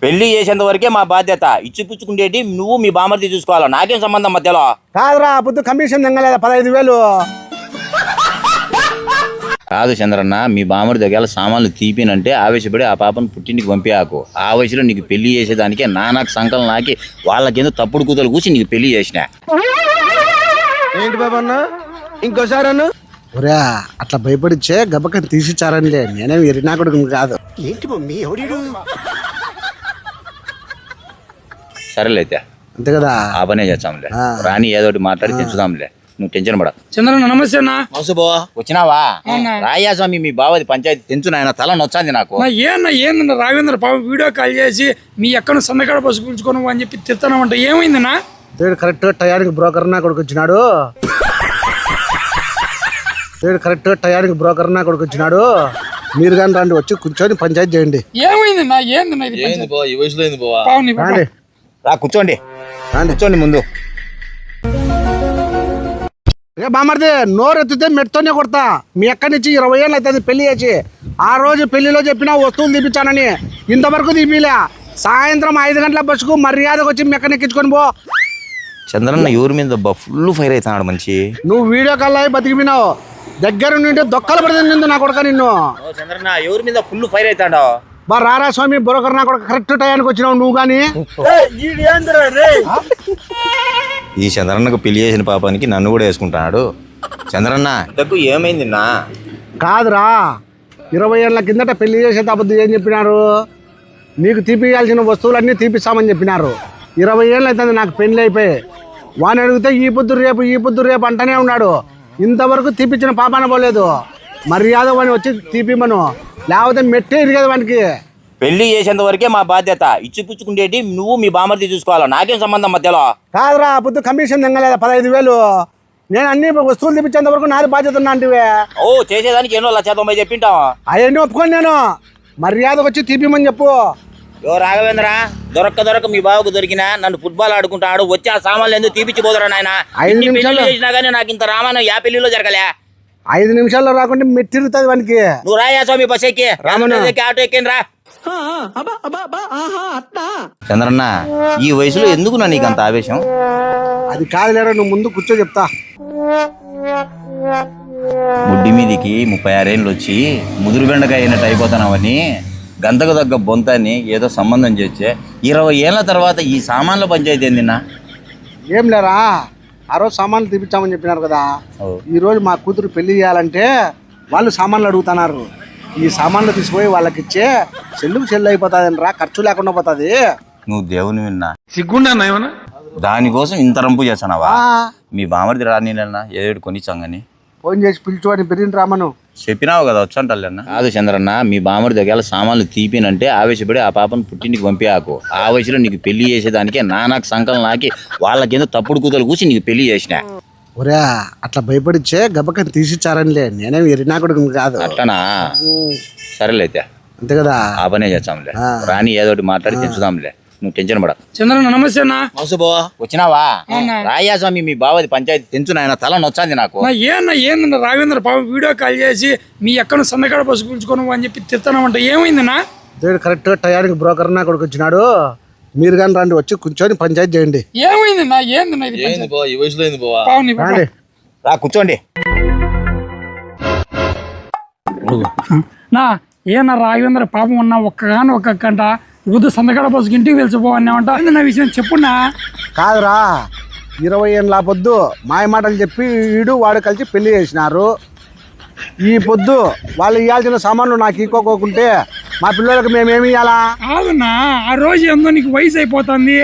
పెళ్లి చేసేంత వరకే మా బాధ్యత. ఇచ్చిపుచ్చుకుంటేటి నువ్వు మీ బామర్ది చూసుకోవాలా, నాకేం సంబంధం మధ్యలో? కాదురా పొద్దు కమిషన్ తెంగలేదా 15,000 కాదు చంద్రన్న, మీ బామర్ది దగ్గర సామాన్లు తీపినంటే ఆవేశపడి ఆ పాపను పుట్టింటికి పంపించాకు. ఆ వయసులో నీకు పెళ్లి చేసేదానికే నాకు సంకలం నాకి వాళ్ళకేందో తప్పుడు కూతలు కూర్చి నీకు పెళ్లి చేసిన. ఏంటి బాబు అన్న ఇంకోసారి అన్న ఒరే అట్లా భయపడిచ్చే గబక్కని తీసిచ్చారనిలే, నేనేం ఎరినా కొడుకు కాదు. ఏంటి మమ్మీ ఎవడు? సరేలే అయితే అంతే కదా, ఆ పనే చేస్తాంలే. రాని ఏదో ఒకటి మాట్లాడి తెచ్చుదాంలే, నువ్వు టెన్షన్ పడ. చంద్రన్న నమస్తే అన్న. వచ్చినావా? రాయ్యా స్వామి మీ బావది పంచాయతీ తెంచు నాయన, తల నొచ్చాంది నాకు. ఏందన్న రాఘవేంద్ర పాపం వీడియో కాల్ చేసి మీ ఎక్కడ సందకాడ బస్సు పిలుచుకోను అని చెప్పి తిత్తనమంట, ఏమైందన్నా? కరెక్ట్ టయానికి బ్రోకర్ నా కొడుకు వచ్చినాడు. మీరు కానీ రండి, వచ్చి కూర్చొని పంచాయతీ చేయండి. ఏమైందన్నా? ఏందన్నా ఇది? ఈ వయసులో ఏంది బావా? రండి రా కూర్చోండి, కూర్చోండి ముందు. బామర్ది నోరు ఎత్తితే మెట్టుతోనే కొడతా. మీ ఎక్కడి నుంచి 20 ఏళ్ళు అవుతుంది పెళ్లి చేసి. ఆ రోజు పెళ్లిలో చెప్పినా వస్తువులు తీపిచ్చానని, ఇంతవరకు తీపిలే. సాయంత్రం 5 గంటల బస్సుకు మర్యాదకు వచ్చి మెక్కనెక్కించుకొని పో. చంద్రన్న ఎవరి మీద ఫుల్ ఫైర్ అవుతున్నాడు మంచి. నువ్వు వీడియో కాల్ అయి బతికిపోయినావు, దగ్గర నుండి దొక్కలు పడుతుంది నా కొడుక నిన్ను. చంద్రన్న ఎవరి మీద ఫుల్ ఫైర్ అవుతాడో. బా రారా స్వామి బ్రోకర్ నా కొడుకు, కరెక్ట్ టయానికి వచ్చినావు నువ్వు గాని. ఈ చంద్రన్నకు పెళ్లి చేసిన పాపానికి నన్ను కూడా వేసుకుంటున్నాడు. చంద్రన్న ఇంతకు ఏమైంది నా? కాదురా 20 ఏళ్ళ కిందట పెళ్లి చేసే తప్పదు ఏం చెప్పినారు, నీకు తీపియాల్సిన వస్తువులన్నీ తీపిస్తామని చెప్పినారు. 20 ఏళ్ళు అవుతుంది నాకు పెళ్లి అయిపోయి. వాని అడిగితే ఈ పొద్దు రేపు అంటనే ఉన్నాడు. ఇంతవరకు తీపిచ్చిన పాపాన పోలేదు. మర్యాద వాని వచ్చి తీపిమను, లేకపోతే మెట్టే ఇరిగదు వానికి. పెళ్లి చేసేంత వరకే మా బాధ్యత. ఇచ్చిపుచ్చుకుంటేటి నువ్వు మీ బామర్ది చూసుకోవాలా, నాకేం సంబంధం మధ్యలో? కాదురా పొద్దు కమిషన్ తెంగలేదా 15,000. నేను అన్ని వస్తువులు తెప్పించేంత వరకు నాది బాధ్యత ఉన్నా అంటే. ఓ చేసేదానికి ఎన్నో 190 చెప్పింటావా? అవన్నీ ఒప్పుకొని నేను మర్యాదకు వచ్చి తీపిమని చెప్పు. ఓ రాఘవేంద్ర, దొరక్క మీ బావకు దొరికినా నన్ను ఫుట్బాల్ ఆడుకుంటాడు, వచ్చి ఆ సామాన్లు ఎందుకు తీపిచ్చిపోదురా నాయన. 5 నిమిషాలు చేసినా కానీ నాకు ఇంత రామాయణం యా పెళ్లిలో జరగలే. 5 నిమిషాల్లో రాకుంటే మెట్టిరుగుతుంది వానికి. నువ్వు రాయా స్వామి బస్ ఎక్కి, రామన్ ఆటో ఎక్కింది రా. చంద్రన్న ఈ వయసులో ఎందుకు నా నీకు అంత ఆవేశం? అది కాదులేరా, నువ్వు ముందు కూర్చో చెప్తా. ముడ్డి మీదికి 36 ఏళ్ళు వచ్చి ముదురు బెండకాయ అయినట్టు అయిపోతానవని గంతకు తగ్గ బొంతాన్ని ఏదో సంబంధం చేస్తే 20 ఏళ్ళ తర్వాత ఈ సామాన్ల పంచాయతీ ఏందిన్నా? ఏం లేరా, ఆ రోజు సామాన్లు తీపిచ్చామని చెప్పినారు కదా. ఈ రోజు మా కూతురు పెళ్లి చేయాలంటే వాళ్ళు సామాన్లు అడుగుతున్నారు. ఈ సామాన్లు తీసుకుపోయి వాళ్ళకి ఇచ్చే చెల్లు అయిపోతుంది రా, ఖర్చు లేకుండా పోతుంది. నువ్వు దేవుని విన్నా సిగ్గుండా ఏమన్నా? దానికోసం ఇంత రంపు చేస్తానవా? మీ బామర్ది రానిలన్నా ఏడు కొనిచ్చాంగని ఫోన్ చేసి పిలుచు అని పెరిగిన రామను చెప్పినావు కదా, వచ్చంటల్లన్నా. కాదు చంద్రన్న, మీ బామర్ది దగ్గర సామాన్లు తీపినంటే ఆవేశపడి ఆ పాపను పుట్టింటికి పంపించాకు. ఆ వయసులో నీకు పెళ్లి చేసేదానికే నాకు సంకలం నాకి వాళ్ళకేందో తప్పుడు కూతలు కూర్చి నీకు పెళ్లి చేసిన. ఒరే అట్లా భయపడిచ్చే గబక్కని తీసిచ్చారనిలే, నేనేం ఎరినా కొడుకు కాదు. అట్లనా? సరేలే అయితే అంతే కదా, ఆ పనే చేస్తాంలే. రాని ఏదో ఒకటి మాట్లాడి తెచ్చుదాంలే, నువ్వు టెన్షన్ పడ. చంద్రన్న నమస్తే అన్న. వచ్చినావా? రాయ్యా స్వామి మీ బావది పంచాయతీ తెంచు నాయన, తల నొచ్చాంది నాకు. ఏందన్న రాఘవేంద్ర పాపం వీడియో కాల్ చేసి మీ ఎక్కడ సందకాడ బస్సు పిలుచుకోను అని చెప్పి తిత్తనమంట, ఏమైందన్నా? కరెక్ట్ టయానికి బ్రోకర్ నా కొడుకు వచ్చినాడు. మీరు కానీ రండి, వచ్చి కూర్చొని పంచాయతీ చేయండి. ఏమైందన్నా? ఏందన్నా ఇది? ఈ వయసులో ఏంది బావా? రండి రా కూర్చోండి. నా ఏనా రాఘవేంద్ర పాపం ఉన్నా ఒక్కగాని ఒక్క గంట వద్దు సందకాడ బస్సుకి ఇంటికి వెళ్ళిపోవన్నామంట. నా విషయం చెప్పున్నా. కాదురా 20 ఏళ్ళ పొద్దు మాయ మాటలు చెప్పి వీడు వాడు కలిసి పెళ్లి చేసినారు. ఈ పొద్దు వాళ్ళు ఇవ్వాల్సిన సామాన్లు నాకు ఇక్కోకుంటే మా పిల్లలకు మేమేమి ఇవ్వాలా? కాదన్నా, ఆ రోజు ఏందో నీకు వయసు అయిపోతుంది,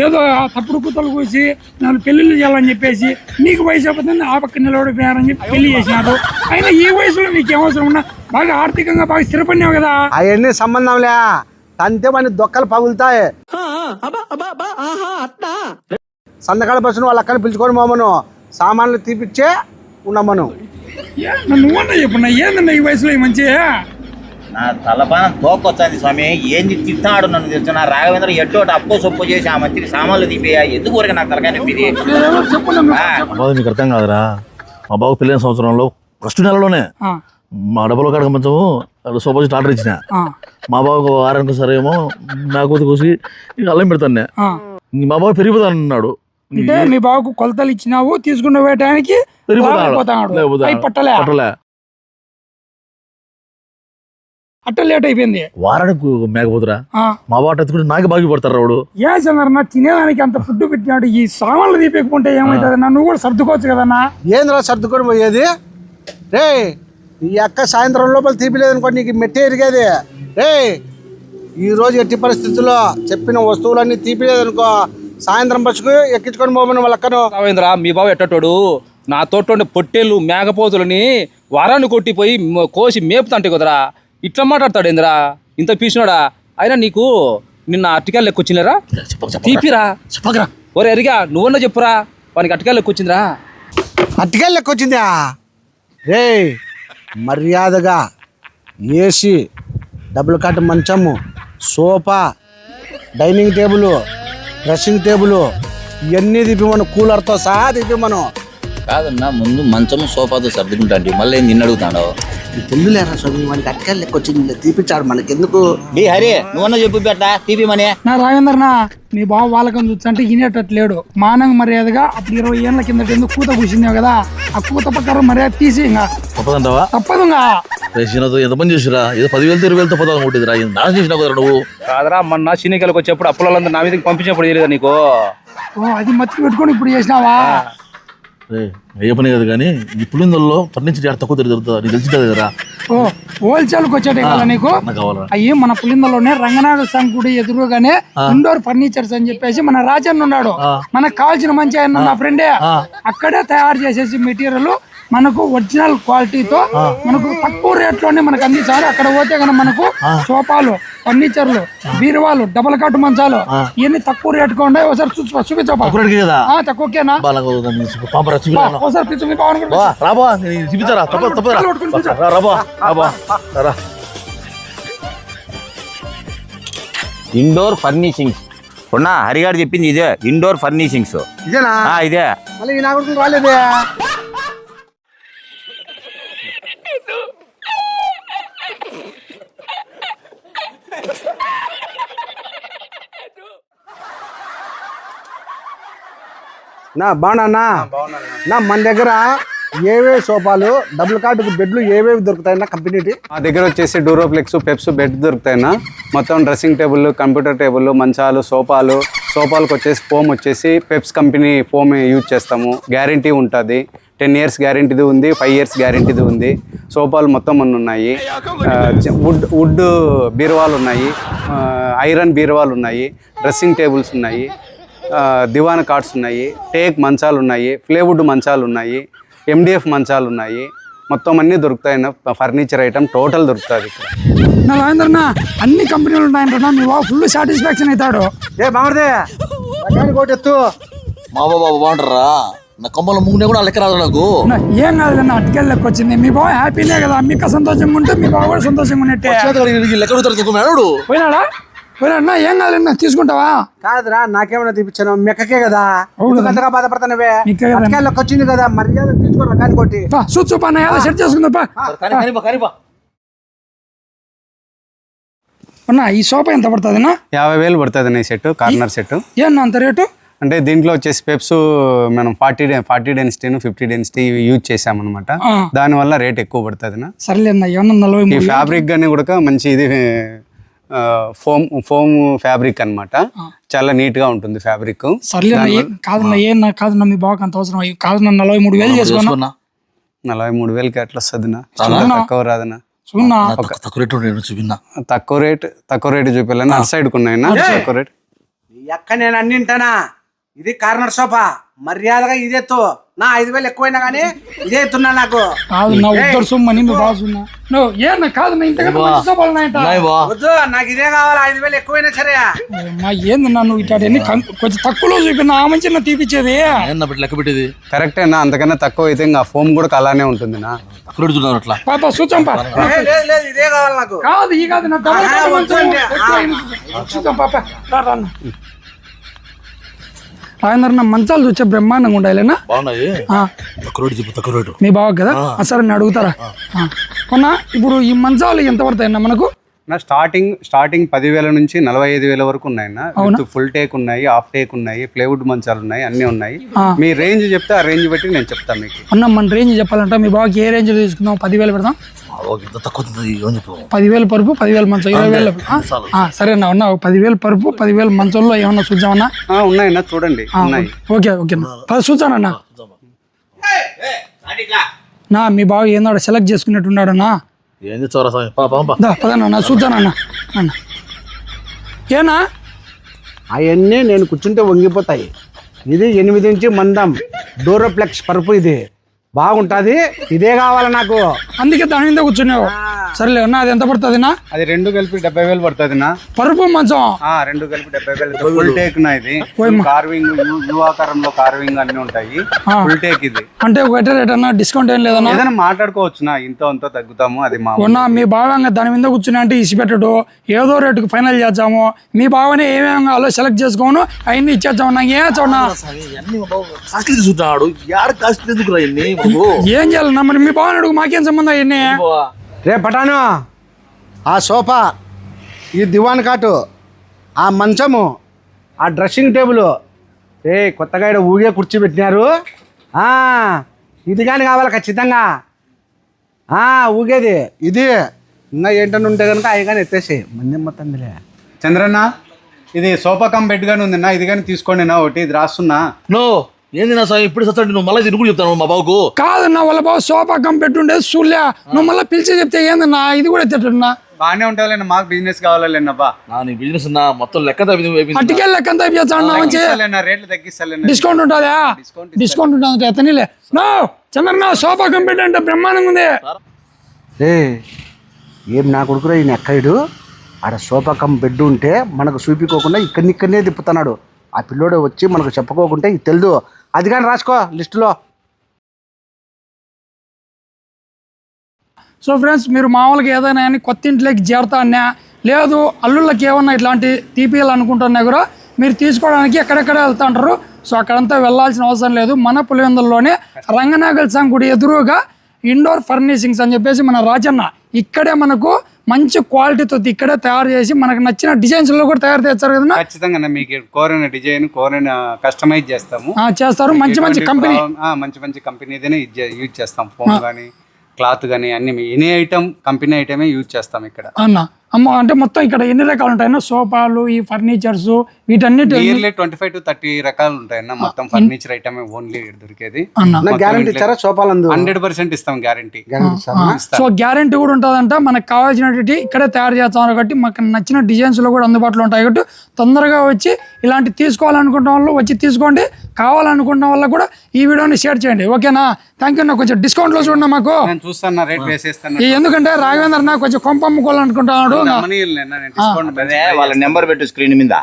ఏదో తప్పుడు కూతలు కూసి నన్ను పెళ్లిళ్ళు చేయాలని చెప్పేసి నీకు వయసు అయిపోతుంది, ఆ పక్క నిలబడిపోయారని చెప్పి పెళ్లి చేసినారు. అయినా ఈ వయసులో నీకు ఏమవసరం ఉన్నా, బాగా ఆర్థికంగా బాగా స్థిరపడినావు కదా. అవన్నీ సంబంధంలే, అంతే మన దొక్కలు పగులుతాయి. సందకాడ బస్సును వాళ్ళ అక్కని పిలుచుకొని పోమను, సామాన్లు తీపిచ్చే ఉన్నామను. నువ్వన్నా చెప్పున్నా, ఏందన్నా ఈ వయసులో ఈ మంచి? నా తలపాన తోకొచ్చాంది స్వామి, ఏంది తిట్టాడు నన్ను తెలుసు. నా రాఘవేంద్ర ఎట్టోటి అప్పో సొప్పు చేసి ఆ మంచికి సామాన్లు తీపియా, ఎందుకు ఊరికే నాకు తలకాయ నొప్పి ఇది? బాబు నీకు అర్థం కాదురా, మా బాబు పెళ్ళైన సంవత్సరంలో ఫస్ట్ నెలలోనే మా డబ్బుల కాడక మంచము సోఫా సెట్ ఆర్డర్ ఇచ్చిన ఆ, మా బాబుకు వారానికి సరే ఏమో మేకపోతే కోసి ఇంక అల్లం పెడతాను ఆ. మా బాబు పెరిగిపోతాను అన్నాడు. అంటే మీ బావకు కొలతలు ఇచ్చినావు తీసుకున్న వేయటానికి పెరిగిపోతాడు లేకపోతే పట్టలే పట్టలే. అట్ట లేట్ అయిపోయింది. వారానికి మేకపోతురా ఆ, మా బాబు ఎత్తుకుంటే నాకే బాగి పడతారు రావుడు. ఏ చంద్రన్న తినేదానికి అంత ఫుడ్ పెట్టినాడు, ఈ సామాన్లు తీపేకుంటే ఏమవుతుందన్నా? నువ్వు కూడా సర్దుకోవచ్చు కదన్నా. ఏంద్రా సర్దుకొని పోయేది? రే ఈ అక్క సాయంత్రం లోపల తీపిలేదనుకో నీకు మెట్టే ఎరిగేది. రే ఈరోజు ఎట్టి పరిస్థితుల్లో చెప్పిన వస్తువులన్నీ తీపిలేదనుకో సాయంత్రం బస్సుకు ఎక్కించుకొని పోమని వాళ్ళ అక్కను. రావేంద్ర మీ బావ ఎట్టటోడు నా తోట పొట్టేళ్ళు మేకపోతులని వారాన్ని కొట్టిపోయి కోసి మేపుతంటే కుదరా ఇట్లా మాట్లాడతాడు ఏందిరా? ఇంత పీసినాడా? అయినా నీకు నిన్న అట్టికాయలు లెక్కొచ్చినారా? తీపిరా చెప్పకరా. ఒరే ఎరిగా నువ్వన్నా చెప్పురా, వానికి అట్టికాయలు లెక్కొచ్చిందిరా. అట్టికాయలు లెక్క వచ్చిందా? రే మర్యాదగా ఏసీ, డబుల్ కాట్ మంచము, sofa, dining table, dressing table ఇవన్నీ తిప్పిమను, కూలర్తో సహా తిప్పిమను. కాదన్నా ముందు మంచము సోఫాతో సర్దుకుంటాండి మళ్ళీ ఏం నిన్ను అడుగుతాడు. తెలుగులేరా స్వామి, వాడికి అట్టికాయలు లెక్క వచ్చింది తీపిచ్చాడు మనకెందుకు? డి హరి నువ్వన్నా చెప్పు బెట్ట తీపి మనే. నా రాజేంద్రనా మీ బావ వాళ్ళకని చూస్తుంటే వినేటట్టు లేడు. మానంగా మర్యాదగా అప్పుడు 20 ఏళ్ళ కిందట ఎందుకు కూత కూర్చున్నావు కదా, ఆ కూత ప్రకారం మర్యాద తీసి ఇంకా తప్పదంటావా? తప్పదు ఇంకా. రేసినతో ఎంత పని చేసిరా? ఏదో 10,000 20,000 తప్పదు అనుకుంటుందిరా. నాశనం చేసినావు కదా నువ్వు. కాదరా మొన్న సీనికలకు వచ్చేప్పుడు అప్పులందరూ నా మీదకి పంపించినప్పుడు చేయలేదా నీకు? ఓ అది మత్తి పెట్టుకొని ఇప్పుడు చేసినావా? ఏ పని కాదు కానీ ఈ పులిందల్లో ఫర్నిచర్ తక్కువ తిరుగుతుందా నీకు తెలిసిందే కదరా. ఓ హోల్సేల్కి వచ్చేటే కదా నీకు. నాకు కావాలరా. అయ్యి మన పులిందలోనే రంగనాథ స్వామి గుడి ఎదురుగానే ఇండోర్ ఫర్నిచర్స్ అని చెప్పేసి మన రాజన్న ఉన్నాడు. మనకు కావాల్సిన మంచి ఆయన నా ఫ్రెండే అక్కడే తయారు చేసేసి మెటీరియల్ మనకు ఒరిజినల్ క్వాలిటీతో మనకు తక్కువ రేట్లోనే మనకు అందిస్తారు. అక్కడ పోతే కనుక మనకు సోఫాలు, ఫర్నిచర్లు, బీరువాలు, డబల్ కాట్ మంచాలు ఇవన్నీ తక్కువ రేటుగా ఉన్నాయి. ఒకసారి చూపించపా. కదా తక్కువకేనా? ఒకసారి పిచ్చు మీ పవన్ కూడా రాబా చూపించారా? తప్పదురా. రాబా రా. ఇండోర్ ఫర్నిషింగ్స్ ఉన్నా హరిగారు చెప్పింది ఇదే ఇండోర్ ఫర్నిషింగ్స్. ఇదేనా? ఇదే మళ్ళీ నా కొడుకు రాలేదే. నా బాగున్నా నా మన దగ్గర ఏవే సోఫాలు, డబుల్ కాటుకు బెడ్లు ఏవేవి దొరుకుతాయన్నా కంపెనీ? మా దగ్గర వచ్చేసి డూరోప్లెక్స్, పెప్స్ బెడ్ దొరుకుతాయినా. మొత్తం డ్రెస్సింగ్ టేబుల్, కంప్యూటర్ టేబుల్, మంచాలు, సోఫాలకు వచ్చేసి ఫోమ్ వచ్చేసి పెప్స్ కంపెనీ ఫోమ్ యూజ్ చేస్తాము. గ్యారంటీ ఉంటుంది. 10 years గ్యారంటీది ఉంది, 5 years గ్యారంటీది ఉంది. సోఫాలు మొత్తం అన్నీ ఉన్నాయి. వుడ్ బీరువాలు ఉన్నాయి, ఐరన్ బీరువాలు ఉన్నాయి, డ్రెస్సింగ్ టేబుల్స్ ఉన్నాయి, దివాన్ కాట్స్ ఉన్నాయి, టేక్ మంచాలు ఉన్నాయి, ప్లేవుడ్ మంచాలు ఉన్నాయి, MDF మంచాలు ఉన్నాయి. మొత్తం అన్నీ దొరుకుతాయి. ఫర్నిచర్ ఐటమ్ టోటల్ దొరుకుతుంది ఇక్కడ. నా రాజేంద్రన్న అన్ని కంపెనీలు ఉన్నాయంటున్నా మీ బాబు ఫుల్ సాటిస్ఫాక్షన్ అవుతాడు. ఏ బామర్దే కోటి ఎత్తు. మా బాబు బాగుంటారా? నా కొమ్మల ముగ్గునే కూడా లెక్క రాదు నాకు. ఏం కాదులన్న అటుకెళ్ళి లెక్క వచ్చింది. మీ బాబు హ్యాపీనే కదా, మీకు సంతోషంగా ఉంటే మీ బాబు కూడా సంతోషంగా ఉన్నట్టే. లెక్క పోయినాడా? పోయినా ఏం కాదులన్న తీసుకుంటావా? కాదురా నాకేమైనా తీపిచ్చాను మెక్కకే కదా, అంతగా బాధపడతానవే. మీకే కదా. అట్కాయలకు వచ్చింది కదా, మర్యాద తీసుకోరా కానీ కొట్టి. చూపా ఏదో సెట్ చేసుకుందా. అన్నా ఈ సోఫా ఎంత పడుతుందినా? 50,000 పడుతుంది ఈ సెట్, కార్నర్ సెట్. ఏమన్నా అంత రేటు? అంటే దీంట్లో వచ్చేసి పెప్స్ మనం 40 డెన్సిటీ 50 డెన్సిటీ యూజ్ చేసామన్నమాట. దానివల్ల రేట్ ఎక్కువ పడుతుంది. సర్లే అన్న ఏమన్నా 43. ఈ ఫ్యాబ్రిక్ కానీ కూడా మంచి ఇది ఫోమ్ ఫ్యాబ్రిక్ అన్నమాట. చాలా నీట్ గా ఉంటుంది ఫ్యాబ్రిక్. సర్లే కాదన్నా కాదన్నా మీ బాబుకి అంత అవసరం కాదన్నా 43,000 చేసుకున్నా. 43,000కి ఎట్లా వస్తుందినా? తక్కువ రాదనా? తక్కువ రేటు చూపించాలని అటు సైడ్ ఉన్నాయినా తక్కువ రేట్. ఎక్క నేను అన్నింటానా? ఇది కార్నర్ సోఫా, మర్యాదగా ఇదేత్తు. నా 5,000 ఎక్కువైనా కానీ ఇదే ఎత్తున్నా. నాకు కాదు నా ఉద్దరు సొమ్మని మీ బాసున్నా ఏనా కాదు నా ఇంతకంటే మంచి సోఫాలు ఉన్నాయంట. వద్దు నాకు ఇదే కావాలి, 5,000 ఎక్కువైనా సరే. ఏందన్నా నువ్వు ఇట్లాంటి కొంచెం తక్కువలో చూపిన ఆ మంచి నా తీపిచ్చేది లెక్క పెట్టేది కరెక్టేనా? అంతకన్నా తక్కువ అయితే ఇంకా ఫోమ్ కూడా అలానే ఉంటుంది. అట్లా పాప చూచంపా లేదు ఇదే కావాలి నాకు. కాదు ఈ కాదు నా చూద్దాం పాప రాన్న. రాజేంద్ర మంచాలు చూసే బ్రహ్మాండంగా ఉండాలినా? బాగున్నాయి. తక్కువ రేటు. మీ బావ కదా? సరే నేను అడుగుతారా? అవునా ఇప్పుడు ఈ మంచాలు ఎంత పడతాయన్నా మనకు? నా స్టార్టింగ్ 10,000 నుంచి 45,000 వరకు ఉన్నాయన్న. విత్ ఫుల్ టేక్ ఉన్నాయి, హాఫ్ టేక్ ఉన్నాయి, ప్లేవుడ్ మంచాలు ఉన్నాయి, అన్నీ ఉన్నాయి. మీ రేంజ్ చెప్తే ఆ రేంజ్ బట్టి నేను చెప్తాను మీకు. అన్న మన రేంజ్ చెప్పాలంటే మీ బాబుకి ఏ రేంజ్ తీసుకుందాం? 10,000 పెడదాం. ఎంత తక్కువ అవుతుంది ఏమని చెప్పు. 10,000 పరుపు, 10,000 మంచం, 20,000. సరే అన్న, ఉన్న 10,000 పరుపు, 10,000 మంచంలో ఏమన్నా చూద్దామన్నా? ఉన్నాయన్న, చూడండి ఉన్నాయి. ఓకే చూసానన్నా. నా మీ బాబు ఏందో సెలెక్ట్ చేసుకున్నట్టున్నాడన్నా. ఏం చేస్తారా పదన్నా చూద్దానన్నా. అన్న ఏనా అవన్నీ నేను కూర్చుంటే వంగిపోతాయి. ఇది 8 ఇంచి మందం డూరోప్లెక్స్ పరుపు, ఇది బాగుంటుంది, ఇదే కావాలి నాకు. అందుకే దాని మీద కూర్చున్నావు. సరేలే అన్న, అది ఎంత పడుతుంది నా? అది 2 కలిపి 70,000 పడుతుంది నా. పరుపు మంచం 2 కలిపి 70,000. ఫుల్ టేక్ నా. ఇది కార్వింగ్, యు ఆకారంలో కార్వింగ్ అన్ని ఉంటాయి. ఫుల్ టేక్ ఇది. అంటే ఒకటే రేట్ అన్న, డిస్కౌంట్ ఏం లేదన్నా? ఏదైనా మాట్లాడుకోవచ్చు నా, ఇంతో అంతో తగ్గుతాము. అది మా ఉన్నా మీ బావంగా దాని మీద కూర్చుని అంటే ఇసి పెట్టడు, ఏదో రేటుకు ఫైనల్ చేద్దాము. మీ బావనే ఏమేమి కావాలో సెలెక్ట్ చేసుకోను, అవన్నీ ఇచ్చేద్దాం. నాకు ఏం చూడనా కాస్ట్లీ తీసుకుంటున్నాడు. యాడ కాస్ట్లీ ఎందుకు రాయండి ఏం చేయాలన్నా? మరి మీ బావని అడుగు, మాకేం సంబంధం అవన్నీ? రే పటాను, ఆ సోఫా, ఈ దివాన్ కాటు, ఆ మంచము, ఆ డ్రెస్సింగ్ టేబుల్, కొత్తగా ఇక్కడ ఊగే కుర్చీ పెట్టినారు. ఇది కానీ కావాలి ఖచ్చితంగా. ఊగేది ఇది. ఇంకా ఏంటని ఉంటే కనుక అవి కానీ ఎత్తేసి మంది మొత్తందిలే. చంద్రన్న, ఇది సోఫా కమ్ బెడ్ గానీ ఉందన్నా, ఇది కానీ తీసుకోండి నా. ఒకటి ఇది రాస్తున్నా. నో ఏంది నా సార్ ఇప్పుడు సత్తాడు, నువ్వు మళ్ళీ ఇది కూడా చెప్తాను మా బాబుకు. కాదన్నా, వాళ్ళ బాబు సోఫా కం పెట్టుండేది చూడలే, నువ్వు మళ్ళీ పిలిచి చెప్తే ఏందన్నా? ఇది కూడా ఎత్తట్టున్నా. బాగానే ఉంటావులేనా, మాకు బిజినెస్ కావాలేనబ్బా. నీ బిజినెస్ ఉన్నా మొత్తం లెక్క అటుకెళ్ళి లెక్క అంతా రేట్లు తగ్గిస్తా. డిస్కౌంట్ ఉంటుందా? డిస్కౌంట్ ఉంటుంది ఎత్తనిలే. నో చంద్రన్న, సోఫా కం పెట్టి అంటే బ్రహ్మాండంగా ఉంది. ఏం నా కొడుకురా ఈయన ఎక్కడు? ఆడ సోఫా కమ్ బెడ్ ఉంటే మనకు చూపించుకోకుండా ఇక్కడనే తిప్పుతున్నాడు. ఆ పిల్లోడు వచ్చి మనకు చెప్పుకోకుంటే ఇది తెలుదు. అది కానీ రాసుకో లిస్టులో. సో ఫ్రెండ్స్, మీరు మామూలుగా ఏదైనా కానీ కొత్త ఇంట్లోకి చేరుతా అన్నా, లేదు అల్లుళ్ళకి ఏమన్నా ఇట్లాంటి తీపియాలనుకుంటున్నా కూడా మీరు తీసుకోవడానికి ఎక్కడెక్కడ వెళ్తా ఉంటారు. సో అక్కడంతా వెళ్ళాల్సిన అవసరం లేదు. మన పులివెందుల్లోనే రంగనాగల్ సంఘ గుడి ఎదురుగా ఇండోర్ ఫర్నిషింగ్స్ అని చెప్పేసి మన రాజన్న ఇక్కడే మనకు మంచి క్వాలిటీతో ఇక్కడే తయారు చేసి మనకు నచ్చిన డిజైన్స్ లో కూడా తయారు చేస్తారు కదా. ఖచ్చితంగా మీకు కోరిన డిజైన్, కోరిన కస్టమైజ్ చేస్తాము. చేస్తారు. మంచి కంపెనీ, మంచి కంపెనీదేనే యూజ్ చేస్తాం. ఫోన్ కానీ, క్లాత్ కానీ అన్ని ఎనీ ఐటమ్, కంపెనీ ఐటమే యూజ్ చేస్తాం ఇక్కడ. అంటే మొత్తం ఇక్కడ ఎన్ని రకాలు ఉంటాయన్నా? సోఫాలు, ఈ ఫర్నిచర్స్, వీటన్నిటి 25 to 30 రకాలు ఉంటాయన్న. మొత్తం ఫర్నిచర్ ఐటమ్ ఓన్లీ దొరికేది. గ్యారంటీ ఇచ్చారా సోఫాలందు? 100% ఇస్తాం గ్యారంటీ. సో గ్యారంటీ కూడా ఉంటుందంట. మనకు కావాల్సినటువంటి ఇక్కడే తయారు చేస్తాం కాబట్టి మనకు నచ్చిన డిజైన్స్ లో కూడా అందుబాటులో ఉంటాయి కాబట్టి తొందరగా వచ్చి ఇలాంటి తీసుకోవాలనుకుంటున్న వాళ్ళు వచ్చి తీసుకోండి. కావాలనుకున్న వల్ల కూడా ఈ వీడియోని షేర్ చేయండి. ఓకేనా? Thank you. కొంచెం డిస్కౌంట్ లో చూడండి మాకు. చూస్తాను, రేట్ వేసేస్తాను. ఎందుకంటే రాఘవేంద్ర నాకు కొంచెం కొంప అమ్ముకోవాలనుకుంటున్నాడు. వాళ్ళ నెంబర్ పెట్టు స్క్రీన్ మీద.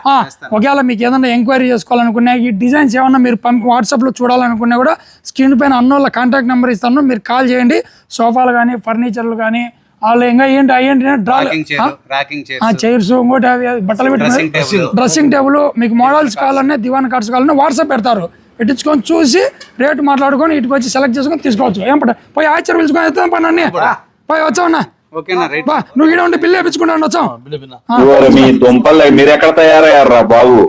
ఒకవేళ మీకు ఏదైనా ఎంక్వైరీ చేసుకోవాలనుకున్నా, ఈ డిజైన్స్ ఏమన్నా మీరు వాట్సాప్ లో చూడాలనుకున్నా కూడా స్క్రీన్ పైన అన్నోళ్ళ కాంటాక్ట్ నెంబర్ ఇస్తాను, మీరు కాల్ చేయండి. సోఫాలు కానీ, ఫర్నిచర్లు కానీ, వాళ్ళు ఇంకా చైర్స్, ఇంకోటి బట్టలు పెట్టి డ్రెస్సింగ్ టేబుల్, మీకు మోడల్స్ కావాలన్నా, దివాన్ కార్డ్స్ కావాలన్నా వాట్సాప్ పెడతారు. పెట్టించుకొని చూసి రేటు మాట్లాడుకొని ఇటుకు వచ్చి సెలెక్ట్ చేసుకొని తీసుకోవచ్చు. ఏం పోయి ఆచారం పిలుచుకొని పని అన్నీ పోయి వచ్చావన్నా. నువ్వు ఈడ ఉండి బిల్లు వేయించుకుంటాను వచ్చాం. మీ దుంపలు మీరు ఎక్కడ తయారయ్యారా బాబు?